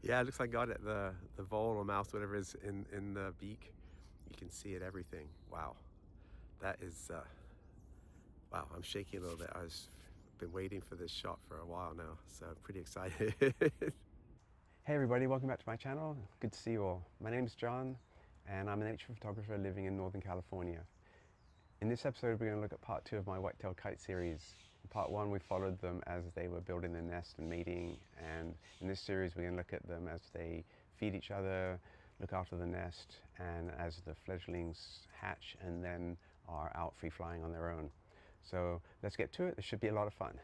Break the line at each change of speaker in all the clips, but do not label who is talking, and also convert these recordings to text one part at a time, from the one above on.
Yeah, it looks like I got it. The vole or mouth, whatever is in the beak. You can see it, everything. Wow. That is, wow, I'm shaking a little bit. I've been waiting for this shot for a while now, so I'm pretty excited.
Hey everybody, welcome back to my channel. Good to see you all. My name is John and I'm a nature photographer living in Northern California. In this episode we're going to look at part 2 of my white-tailed kite series. In part 1 we followed them as they were building their nest and mating, and in this series we're going to look at them as they feed each other, look after the nest, and as the fledglings hatch and then are out free flying on their own. So let's get to it. This should be a lot of fun.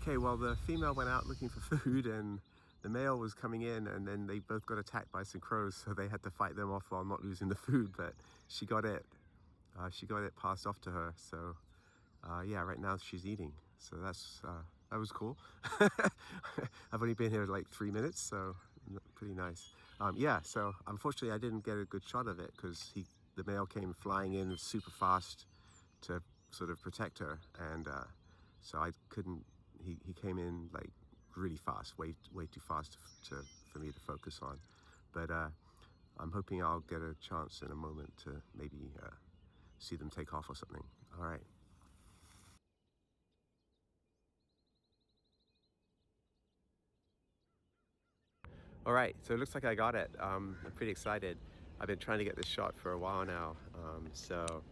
Okay, well, the female went out looking for food and the male was coming in, and then they both got attacked by some crows, so they had to fight them off while not losing the food, but she got it. She got it passed off to her, so yeah, right now she's eating. So that was cool. I've only been here like 3 minutes, so pretty nice. Yeah, so unfortunately I didn't get a good shot of it because the male came flying in super fast to sort of protect her, and so I couldn't. He came in like really fast, way too fast for me to focus on. But I'm hoping I'll get a chance in a moment to maybe see them take off or something. All right. All right, so it looks like I got it. I'm pretty excited. I've been trying to get this shot for a while now. So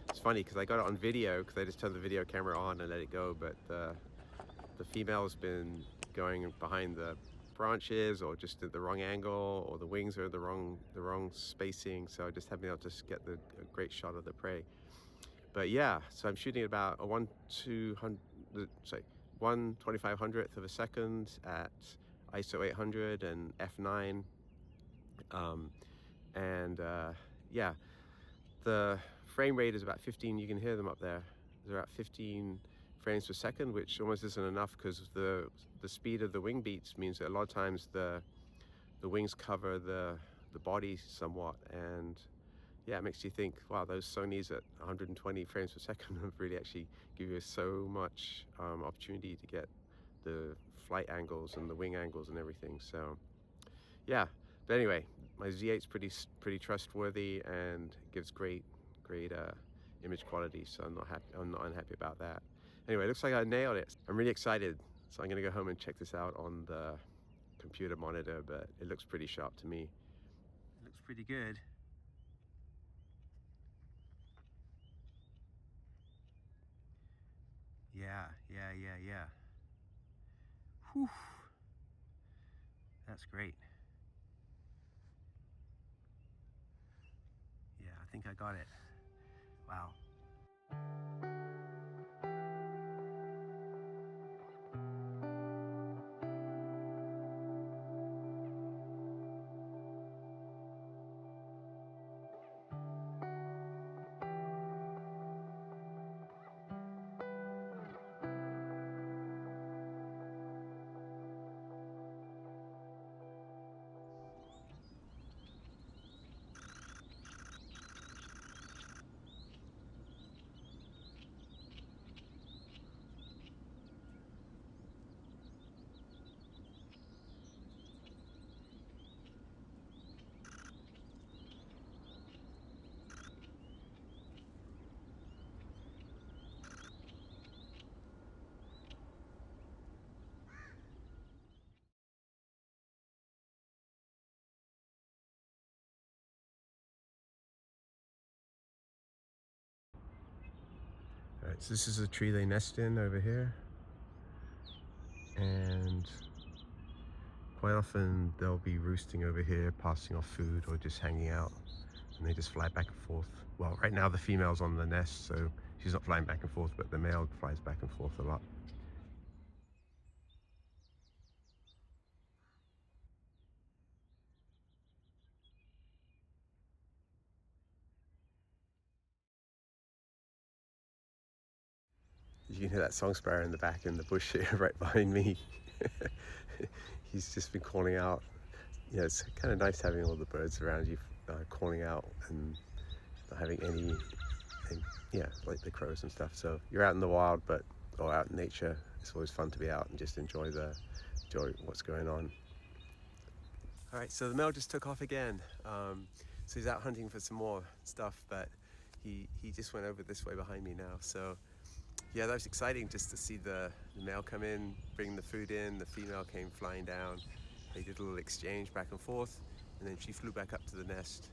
it's funny because I got it on video because I just turned the video camera on and let it go, but the female's been going behind the branches or just at the wrong angle, or the wings are the wrong spacing, so I just haven't been able to get a great shot of the prey. But yeah, so I'm shooting about a 1/2500th of a second at ISO 800 and f9, and yeah, the frame rate is about 15. You can hear them up there. They're at 15 frames per second, which almost isn't enough because the speed of the wing beats means that a lot of times the wings cover the body somewhat, and yeah, it makes you think, wow, those Sonys at 120 frames per second really actually give you so much opportunity to get the flight angles and the wing angles and everything. So yeah, but anyway, my Z8's pretty trustworthy and gives great image quality, so I'm not unhappy about that. Anyway, it looks like I nailed it. I'm really excited, so I'm gonna go home and check this out on the computer monitor, but it looks pretty sharp to me. It looks pretty good. Yeah. Whew. That's great. Yeah, I think I got it. Wow. All right, so this is a tree they nest in over here, and quite often they'll be roosting over here, passing off food or just hanging out, and they just fly back and forth. Well, right now the female's on the nest, so she's not flying back and forth, but the male flies back and forth a lot. You can hear that song sparrow in the back in the bush here right behind me. He's just been calling out. Yeah, it's kind of nice having all the birds around you calling out and not having any, yeah, like the crows and stuff. So you're out in the wild, or out in nature. It's always fun to be out and just enjoy what's going on. All right, so the male just took off again. So he's out hunting for some more stuff, but he just went over this way behind me now. So yeah, that was exciting just to see the male come in, bring the food in. The female came flying down. They did a little exchange back and forth, and then she flew back up to the nest.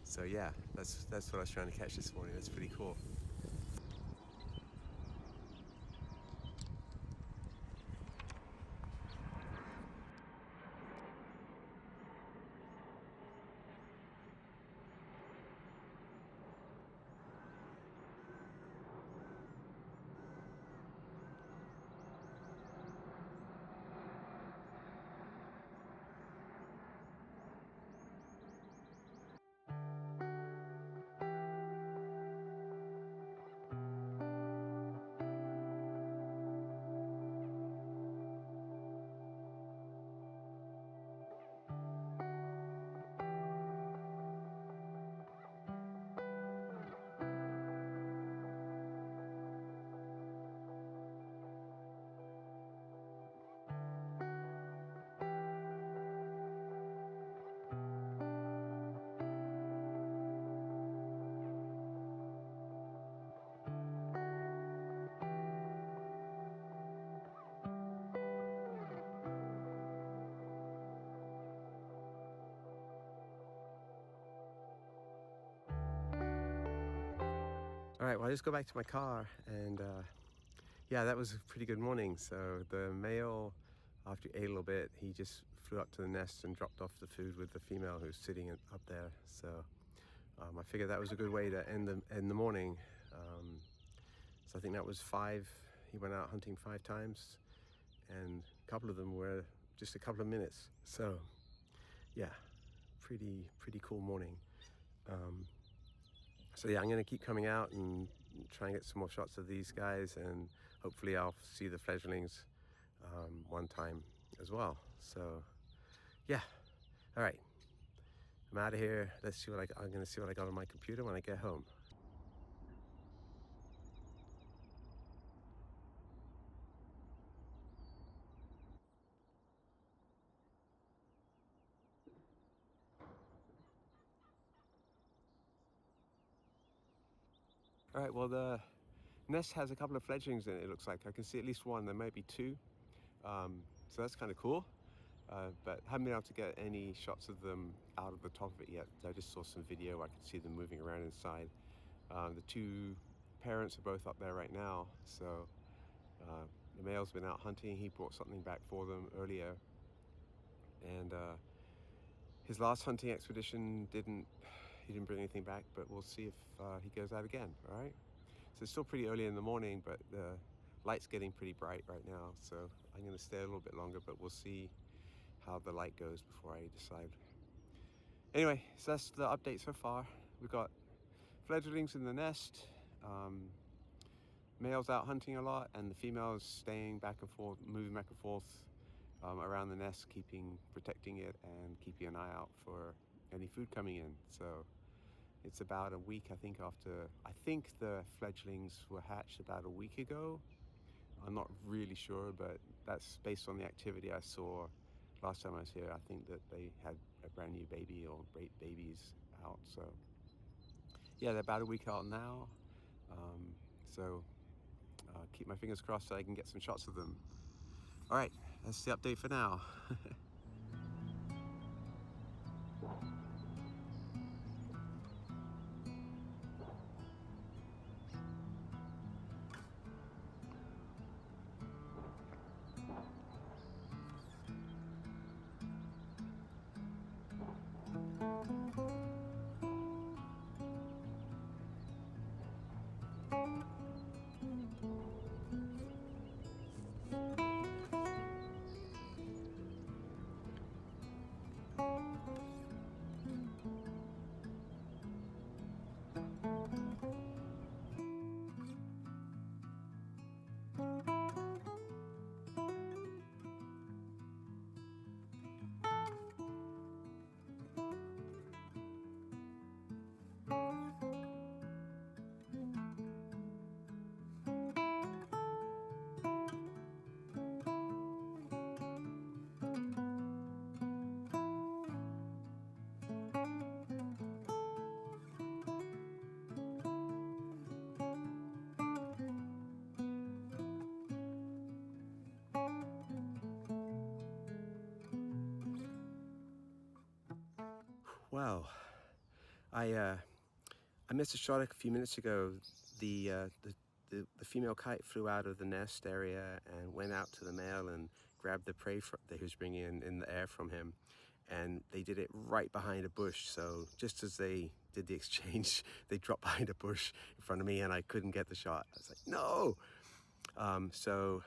So yeah, that's what I was trying to catch this morning. That's pretty cool. All right, well, I just go back to my car, and yeah, that was a pretty good morning. So the male, after he ate a little bit, he just flew up to the nest and dropped off the food with the female who's sitting up there. So I figured that was a good way to end the morning. So I think that was 5. He went out hunting 5 times, and a couple of them were just a couple of minutes. So yeah, pretty cool morning. So yeah, I'm gonna keep coming out and try and get some more shots of these guys, and hopefully I'll see the fledglings one time as well. So yeah, all right, I'm out of here. Let's see I'm gonna see what I got on my computer when I get home. All right, well, the nest has a couple of fledglings in it. It looks like I can see at least one. There might be 2, so that's kind of cool. But haven't been able to get any shots of them out of the top of it yet. I just saw some video. I could see them moving around inside. The 2 parents are both up there right now. So the male's been out hunting. He brought something back for them earlier, and his last hunting expedition he didn't bring anything back. But we'll see if he goes out again. All right. So it's still pretty early in the morning, but the light's getting pretty bright right now. So I'm going to stay a little bit longer, but we'll see how the light goes before I decide. Anyway, so that's the update so far. We've got fledglings in the nest, males out hunting a lot, and the females staying back and forth, moving back and forth around the nest, protecting it and keeping an eye out for any food coming in. So it's about a week, I think the fledglings were hatched about a week ago. I'm not really sure, but that's based on the activity I saw last time I was here. I think that they had a brand new baby or babies out. So yeah, they're about a week out now. So keep my fingers crossed so I can get some shots of them. All right, that's the update for now. Wow. I missed a shot a few minutes ago. The female kite flew out of the nest area and went out to the male and grabbed the prey that he was bringing in the air from him. And they did it right behind a bush. So just as they did the exchange, they dropped behind a bush in front of me and I couldn't get the shot. I was like, no! So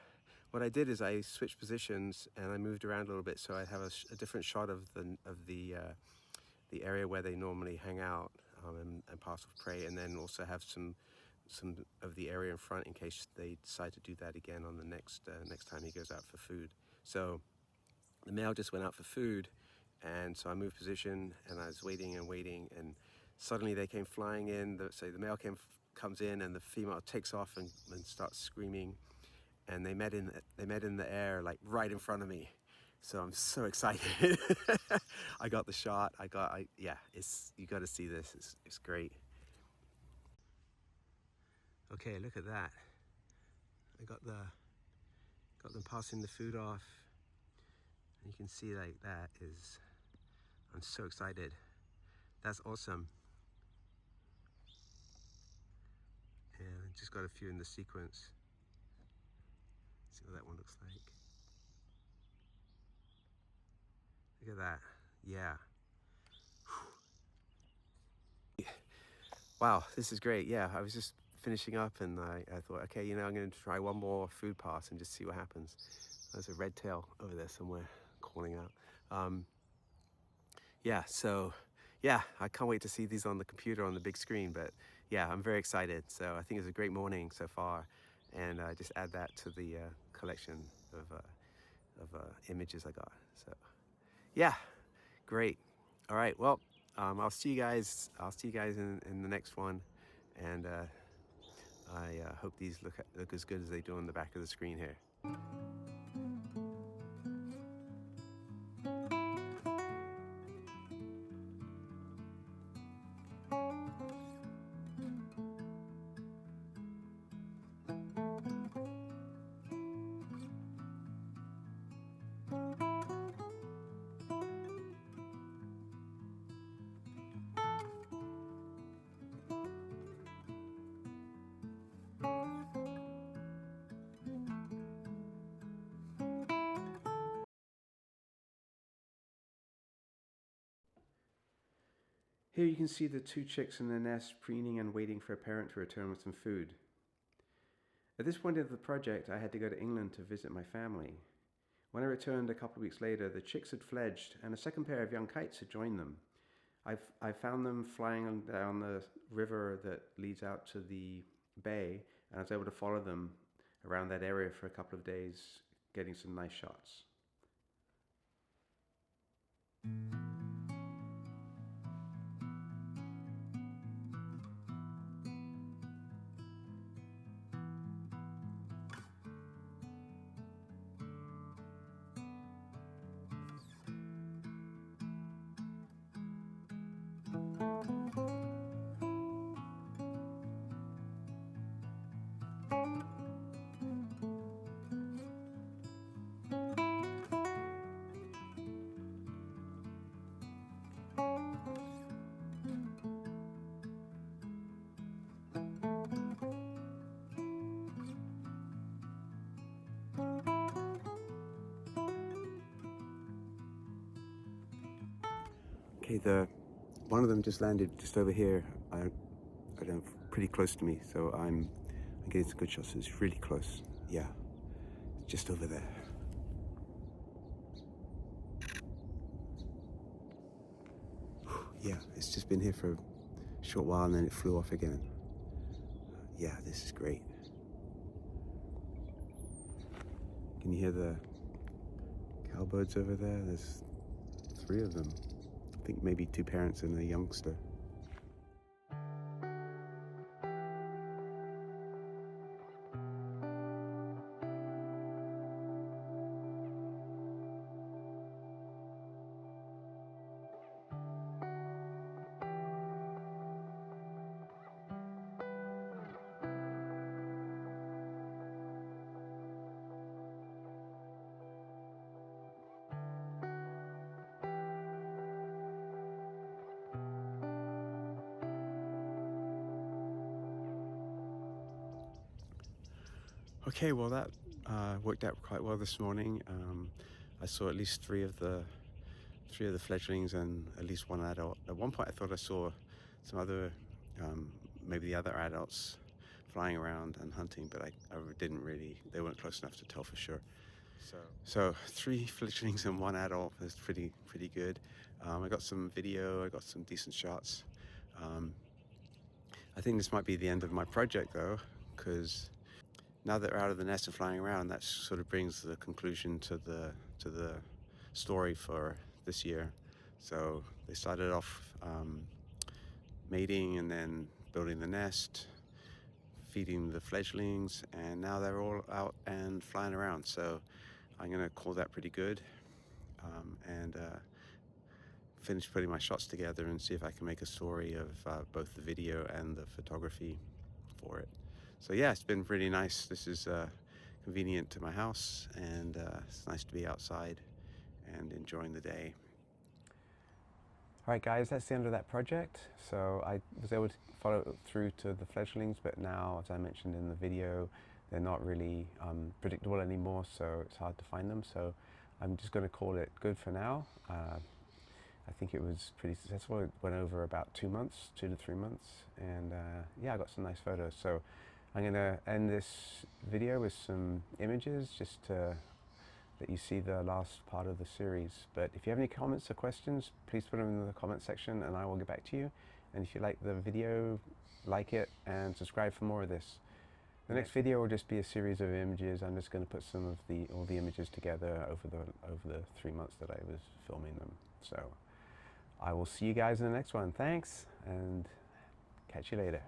what I did is I switched positions and I moved around a little bit so I have a different shot of the area where they normally hang out and pass off prey, and then also have some of the area in front in case they decide to do that again on the next time he goes out for food. So the male just went out for food, and so I moved position and I was waiting and waiting, and suddenly they came flying in. So the male comes in and the female takes off and starts screaming, and they met in the air, like right in front of me. So I'm so excited. I got the shot. Yeah, you got to see this. It's great. Okay, look at that. I got them passing the food off. And you can see like that is, I'm so excited. That's awesome. And I just got a few in the sequence. See what that one looks like. Look at that. Yeah. Wow, this is great. Yeah, I was just finishing up and I thought, okay, you know, I'm going to try one more food pass and just see what happens. There's a red tail over there somewhere calling out. Yeah, so yeah, I can't wait to see these on the computer on the big screen, but yeah, I'm very excited. So I think it's a great morning so far, and I just add that to the collection of images I got. So yeah, great. All right, well, I'll see you guys in the next one, and I hope these look as good as they do on the back of the screen here. Here you can see the two chicks in the nest preening and waiting for a parent to return with some food. At this point of the project, I had to go to England to visit my family. When I returned a couple of weeks later, the chicks had fledged and a second pair of young kites had joined them. I found them flying down the river that leads out to the bay, and I was able to follow them around that area for a couple of days, getting some nice shots. Okay, one of them just landed just over here. I don't know, pretty close to me, so I'm getting some good shots. It's really close. Yeah, just over there. Yeah, it's just been here for a short while and then it flew off again. Yeah, this is great. Can you hear the cowbirds over there? There's 3 of them. I think maybe 2 parents and a youngster.
Okay, well that worked out quite well this morning. I saw at least three of the fledglings and at least one adult. At one point I thought I saw some other, maybe the other adults flying around and hunting, but I didn't really, they weren't close enough to tell for sure. So 3 fledglings and 1 adult is pretty good. I got some video, I got some decent shots. I think this might be the end of my project though, because now that they're out of the nest and flying around, that sort of brings the conclusion to the story for this year. So they started off mating and then building the nest, feeding the fledglings, and now they're all out and flying around. So I'm gonna call that pretty good, and finish putting my shots together and see if I can make a story of both the video and the photography for it. So yeah, it's been really nice. This is convenient to my house, and it's nice to be outside and enjoying the day. All right guys, that's the end of that project. So I was able to follow through to the fledglings, but now, as I mentioned in the video, they're not really predictable anymore, so it's hard to find them. So I'm just going to call it good for now. I think it was pretty successful. It went over about 2 months, 2 to 3 months, and yeah, I got some nice photos. So I'm going to end this video with some images just to let you see the last part of the series. But if you have any comments or questions, please put them in the comment section and I will get back to you. And if you like the video, like it and subscribe for more of this. The next video will just be a series of images. I'm just going to put some of all the images together over the 3 months that I was filming them. So I will see you guys in the next one. Thanks, and catch you later.